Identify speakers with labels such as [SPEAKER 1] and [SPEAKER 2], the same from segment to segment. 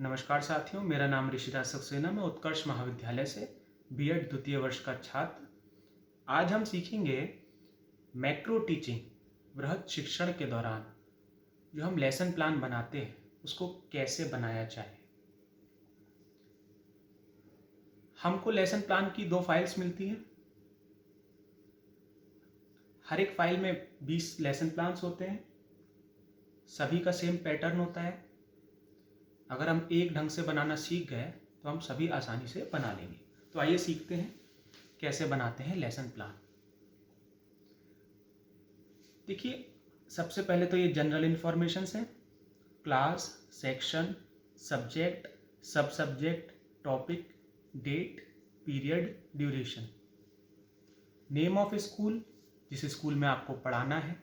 [SPEAKER 1] नमस्कार साथियों, मेरा नाम ऋषिराज सक्सेना, मैं उत्कर्ष महाविद्यालय से बीएड द्वितीय वर्ष का छात्र। आज हम सीखेंगे मैक्रो टीचिंग, वृहद शिक्षण के दौरान जो हम लेसन प्लान बनाते हैं उसको कैसे बनाया जाए। हमको लेसन प्लान की 2 फाइल्स मिलती हैं। हर एक फाइल में 20 लेसन प्लान्स होते हैं, सभी का सेम पैटर्न होता है। अगर हम एक ढंग से बनाना सीख गए तो हम सभी आसानी से बना लेंगे। तो आइए सीखते हैं कैसे बनाते हैं लेसन प्लान। देखिए, सबसे पहले तो ये जनरल इन्फॉर्मेशंस हैं: class, section, subject, sub subject, topic, date, period, duration, name of school जिस स्कूल में आपको पढ़ाना है,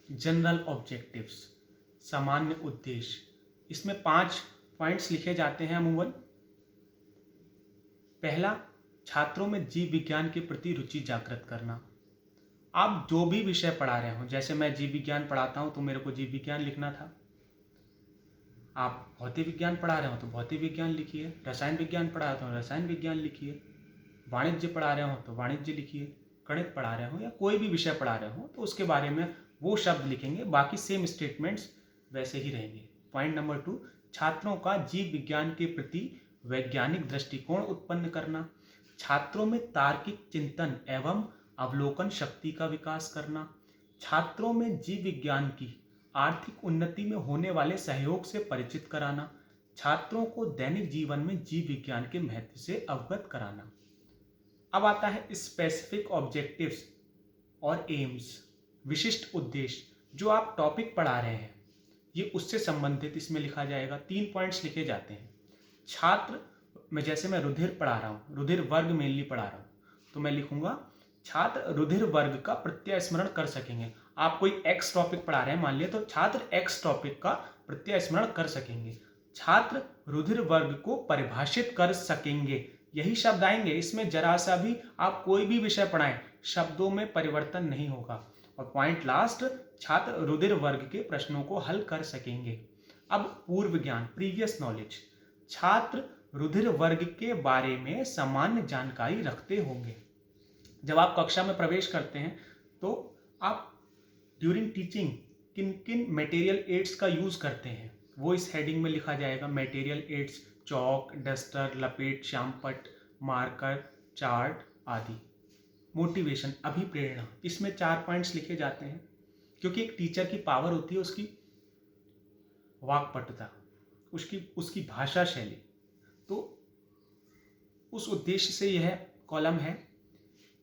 [SPEAKER 1] जनरल ऑब्जेक्टिव्स, सामान्य उद्देश्य। इसमें 5 पॉइंट्स लिखे जाते हैं अमूमन। पहला, छात्रों में जीव विज्ञान के प्रति रुचि जागृत करना। आप जो भी विषय पढ़ा रहे हो, जैसे मैं जीव विज्ञान पढ़ाता हूं तो मेरे को जीव विज्ञान लिखना था। आप भौतिक विज्ञान पढ़ा रहे हो तो भौतिक विज्ञान लिखिए, रसायन विज्ञान पढ़ा रहे हो रसायन विज्ञान लिखिए, वाणिज्य पढ़ा रहे हो तो वाणिज्य लिखिए, गणित पढ़ा रहे हो या कोई भी विषय पढ़ा रहे हो तो उसके बारे में वो शब्द लिखेंगे, बाकी सेम स्टेटमेंट्स वैसे ही रहेंगे। पॉइंट नंबर 2, छात्रों का जीव विज्ञान के प्रति वैज्ञानिक दृष्टिकोण उत्पन्न करना। छात्रों में तार्किक चिंतन एवं अवलोकन शक्ति का विकास करना। छात्रों में जीव विज्ञान की आर्थिक उन्नति में होने वाले सहयोग से परिचित कराना। छात्रों को दैनिक जीवन में जीव विज्ञान के महत्व से अवगत कराना। अब आता है स्पेसिफिक ऑब्जेक्टिव्स और एम्स, विशिष्ट उद्देश्य। जो आप टॉपिक पढ़ा रहे हैं ये उससे संबंधित इसमें लिखा जाएगा। 3 पॉइंट्स लिखे जाते हैं। छात्र में, जैसे मैं रुधिर पढ़ा रहा हूँ, रुधिर वर्ग मेनली पढ़ा रहा हूँ, तो मैं लिखूंगा छात्र रुधिर वर्ग का प्रत्यय स्मरण कर सकेंगे। आप कोई एक्स टॉपिक पढ़ा रहे हैं मान लिया, तो छात्र एक्स टॉपिक का प्रत्यय स्मरण कर सकेंगे। छात्र रुधिर वर्ग को परिभाषित कर सकेंगे, यही शब्द आएंगे। इसमें जरा सा भी आप कोई भी विषय पढ़ाएं, शब्दों में परिवर्तन नहीं होगा। और पॉइंट लास्ट, छात्र रुधिर वर्ग के प्रश्नों को हल कर सकेंगे। अब पूर्व ज्ञान, प्रीवियस नॉलेज। छात्र रुधिर वर्ग के बारे में सामान्य जानकारी रखते होंगे। जब आप कक्षा में प्रवेश करते हैं तो आप ड्यूरिंग टीचिंग किन किन मटेरियल एड्स का यूज करते हैं वो इस हेडिंग में लिखा जाएगा। मटेरियल एड्स, चौक, डस्टर, लपेट, श्यामपट्ट, मार्कर, चार्ट आदि। मोटिवेशन, अभिप्रेरणा, इसमें 4 पॉइंट्स लिखे जाते हैं, क्योंकि एक टीचर की पावर होती है उसकी वाक्पटुता, उसकी भाषा शैली। तो उस उद्देश्य से यह कॉलम है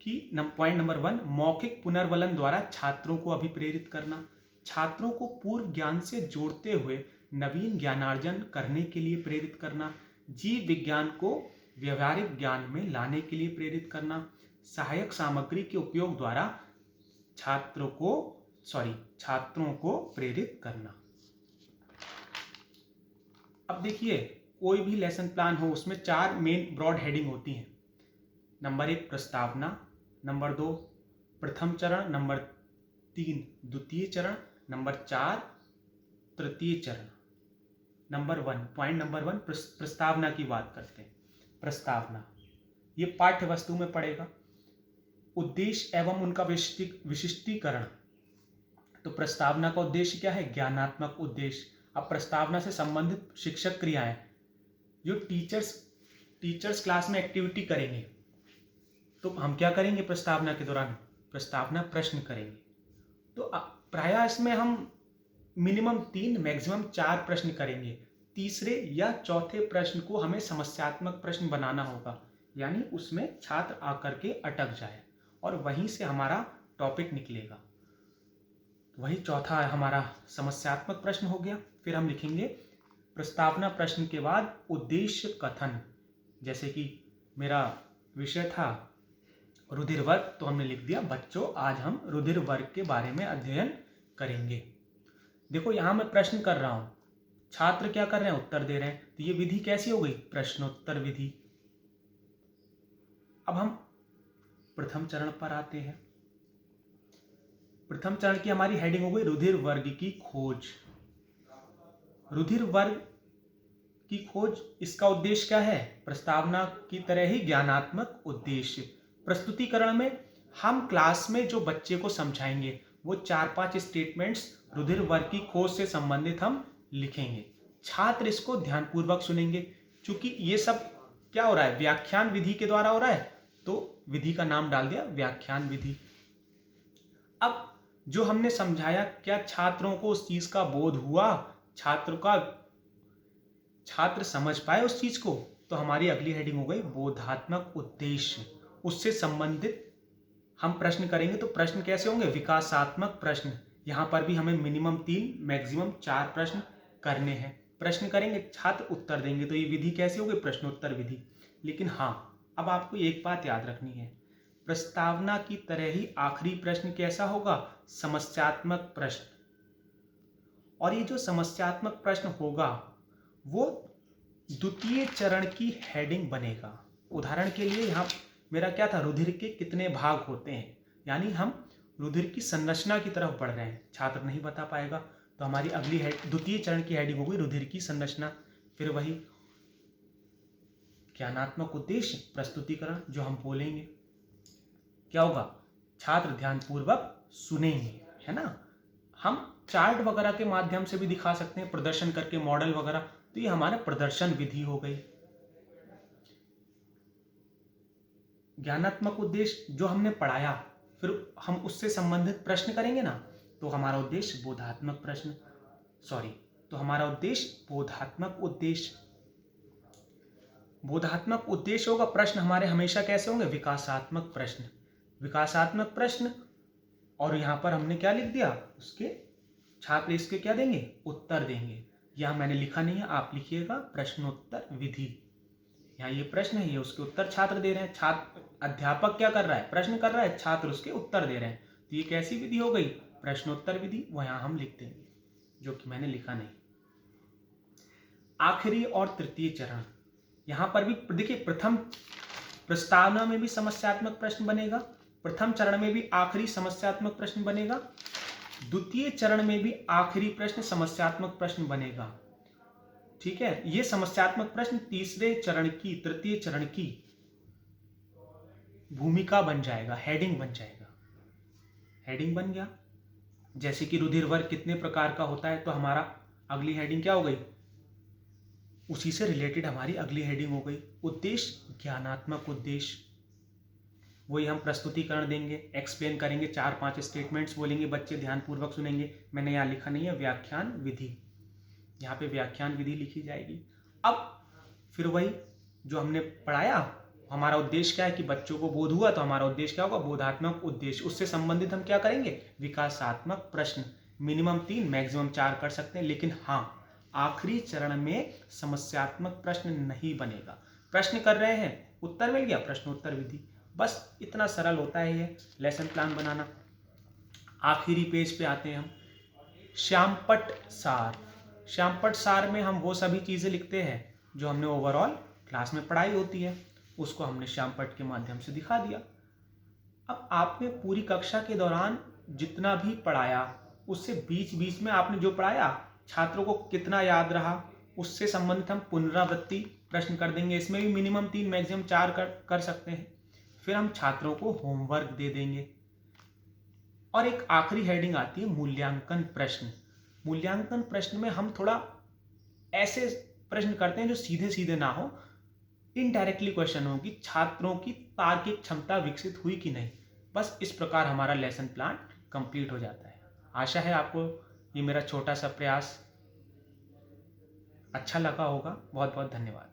[SPEAKER 1] कि पॉइंट नंबर 1, मौखिक पुनर्वलन द्वारा छात्रों को अभिप्रेरित करना। छात्रों को पूर्व ज्ञान से जोड़ते हुए नवीन ज्ञानार्जन करने के लिए प्रेरित करना। जीव विज्ञान को व्यवहारिक ज्ञान में लाने के लिए प्रेरित करना। सहायक सामग्री के उपयोग द्वारा छात्रों को प्रेरित करना। अब देखिए, कोई भी लेसन प्लान हो उसमें 4 मेन ब्रॉड हेडिंग होती हैं। नंबर 1 प्रस्तावना, नंबर 2 प्रथम चरण, नंबर 3 द्वितीय चरण, नंबर 4 तृतीय चरण। नंबर 1, पॉइंट नंबर 1, प्रस्तावना की बात करते हैं। प्रस्तावना ये पाठ्य वस्तु में पड़ेगा। उद्देश्य एवं उनका विशिष्टीकरण। तो प्रस्तावना का उद्देश्य क्या है? ज्ञानात्मक उद्देश्य। अब प्रस्तावना से संबंधित शिक्षक क्रियाएं जो टीचर्स क्लास में एक्टिविटी करेंगे, तो हम क्या करेंगे प्रस्तावना के दौरान? प्रस्तावना प्रश्न करेंगे। तो प्रायः इसमें हम मिनिमम 3 मैक्सिमम 4 प्रश्न करेंगे। तीसरे या चौथे प्रश्न को हमें समस्यात्मक प्रश्न बनाना होगा, यानी उसमें छात्र आकर के अटक जाए और वहीं से हमारा टॉपिक निकलेगा। वही चौथा हमारा समस्यात्मक प्रश्न हो गया। फिर हम लिखेंगे प्रस्तावना प्रश्न के बाद उद्देश्य कथन। जैसे कि मेरा विषय था रुधिर वर्ग, तो हमने लिख दिया बच्चों आज हम रुधिर वर्ग के बारे में अध्ययन करेंगे। देखो यहां मैं प्रश्न कर रहा हूं, छात्र क्या कर रहे हैं? उत्तर दे रहे हैं। तो ये विधि कैसी हो गई? प्रश्नोत्तर विधि। अब हम प्रथम चरण पर आते हैं। प्रथम चरण की हमारी हेडिंग हो गई रुधिर वर्ग की खोज। रुधिर वर्ग की खोज, इसका उद्देश्य क्या है? प्रस्तावना की तरह ही ज्ञानात्मक उद्देश्य। प्रस्तुतिकरण में हम क्लास में जो बच्चे को समझाएंगे वो 4-5 स्टेटमेंट्स रुधिर वर्ग की खोज से संबंधित हम लिखेंगे। छात्र इसको ध्यानपूर्वक सुनेंगे। क्योंकि ये सब क्या हो रहा है? व्याख्यान विधि के द्वारा हो रहा है, तो विधि का नाम डाल दिया व्याख्यान विधि। अब जो हमने समझाया, क्या छात्रों को उस चीज का बोध हुआ? छात्र समझ पाए उस चीज को? तो हमारी अगली हेडिंग हो गई बोधात्मक उद्देश्य। उससे संबंधित हम प्रश्न करेंगे। तो प्रश्न कैसे होंगे? विकासात्मक प्रश्न। यहां पर भी हमें मिनिमम 3 मैक्सिमम 4 प्रश्न करने हैं। प्रश्न करेंगे, छात्र उत्तर देंगे। तो ये विधि कैसी होगी? प्रश्नोत्तर विधि। लेकिन हाँ, अब आपको एक बात याद रखनी है, प्रस्तावना की तरह ही आखिरी प्रश्न कैसा होगा? समस्यात्मक प्रश्न। और ये जो समस्यात्मक प्रश्न होगा वो द्वितीय चरण की हेडिंग बनेगा। उदाहरण के लिए यहाँ मेरा क्या था? रुधिर के कितने भाग होते हैं, यानी हम रुधिर की संरचना की तरफ बढ़ रहे हैं। छात्र नहीं बता पाएगा, तो हमारी अगली द्वितीय चरण की हेडिंग होगी रुधिर की संरचना। फिर वही ज्ञानात्मक उद्देश्य, प्रस्तुतिकरण जो हम बोलेंगे। क्या होगा? छात्र ध्यानपूर्वक सुनेंगे, है ना। हम चार्ट वगैरह के माध्यम से भी दिखा सकते हैं, प्रदर्शन करके, मॉडल वगैरह। तो ये हमारा प्रदर्शन विधि हो गई। ज्ञानात्मक उद्देश्य जो हमने पढ़ाया, फिर हम उससे संबंधित प्रश्न करेंगे ना, तो हमारा उद्देश्य बोधात्मक प्रश्न, तो हमारा उद्देश्य बोधात्मक उद्देश्य। बोधात्मक उद्देश्य होगा। प्रश्न हमारे हमेशा कैसे होंगे? विकासात्मक प्रश्न। विकासात्मक प्रश्न। और यहां पर हमने क्या लिख दिया? उसके छात्र इसके क्या देंगे? उत्तर देंगे। यह मैंने लिखा नहीं है, आप लिखिएगा प्रश्नोत्तर विधि। यहाँ ये प्रश्न है, ये उसके उत्तर छात्र दे रहे हैं। छात्र, अध्यापक क्या कर रहा है? प्रश्न कर रहा है, छात्र उसके उत्तर दे रहे हैं। तो ये कैसी विधि हो गई? प्रश्नोत्तर विधि। वो यहाँ हम लिख देंगे, जो कि मैंने लिखा नहीं। आखिरी और तृतीय चरण, यहाँ पर भी देखिए, प्रथम प्रस्तावना में भी समस्यात्मक प्रश्न बनेगा, प्रथम चरण में भी आखिरी समस्यात्मक प्रश्न बनेगा, द्वितीय चरण में भी आखिरी प्रश्न समस्यात्मक प्रश्न बनेगा। ठीक है, ये समस्यात्मक प्रश्न तीसरे चरण की, तृतीय चरण की भूमिका बन जाएगा, हेडिंग बन जाएगा। हेडिंग बन गया। जैसे कि रुधिर वर्ग कितने प्रकार का होता है, तो हमारा अगली हेडिंग क्या हो गई? उसी से रिलेटेड हमारी अगली हेडिंग हो गई उद्देश्य, ज्ञानात्मक उद्देश्य। वही हम प्रस्तुतिकरण देंगे, एक्सप्लेन करेंगे, 4-5 स्टेटमेंट्स बोलेंगे, बच्चे ध्यानपूर्वक सुनेंगे। मैंने यहाँ लिखा नहीं है व्याख्यान विधि, यहाँ पे व्याख्यान विधि लिखी जाएगी। अब फिर वही जो हमने पढ़ाया, हमारा उद्देश्य क्या है कि बच्चों को बोध हुआ, तो हमारा उद्देश्य क्या होगा? बोधात्मक उद्देश्य। उससे संबंधित हम क्या करेंगे? विकासात्मक प्रश्न। मिनिमम 3 मैक्सिमम 4 कर सकते हैं। लेकिन हाँ, आखिरी चरण में समस्यात्मक प्रश्न नहीं बनेगा। प्रश्न कर रहे हैं, उत्तर मिल गया, प्रश्नोत्तर विधि। बस इतना सरल होता है ये लेसन प्लान बनाना। आखिरी पेज पे आते हैं हम। श्यामपट्ट सार। श्यामपट्ट सार में हम वो सभी चीज़ें लिखते हैं जो हमने ओवरऑल क्लास में पढ़ाई होती है, उसको हमने श्यामपट्ट के माध्यम से दिखा दिया। अब आपने पूरी कक्षा के दौरान जितना भी पढ़ाया, उससे बीच बीच में आपने जो पढ़ाया छात्रों को कितना याद रहा, उससे संबंधित हम पुनरावृत्ति प्रश्न कर देंगे। इसमें भी मिनिमम 3 मैक्सिमम 4 कर सकते हैं। फिर हम छात्रों को होमवर्क दे देंगे। और एक आखिरी हेडिंग आती है मूल्यांकन प्रश्न। मूल्यांकन प्रश्न में हम थोड़ा ऐसे प्रश्न करते हैं जो सीधे सीधे ना हो, इनडायरेक्टली क्वेश्चन हो कि छात्रों की तार्किक क्षमता विकसित हुई कि नहीं। बस इस प्रकार हमारा लेसन प्लान कंप्लीट हो जाता है। आशा है आपको ये मेरा छोटा सा प्रयास अच्छा लगा होगा। बहुत बहुत धन्यवाद।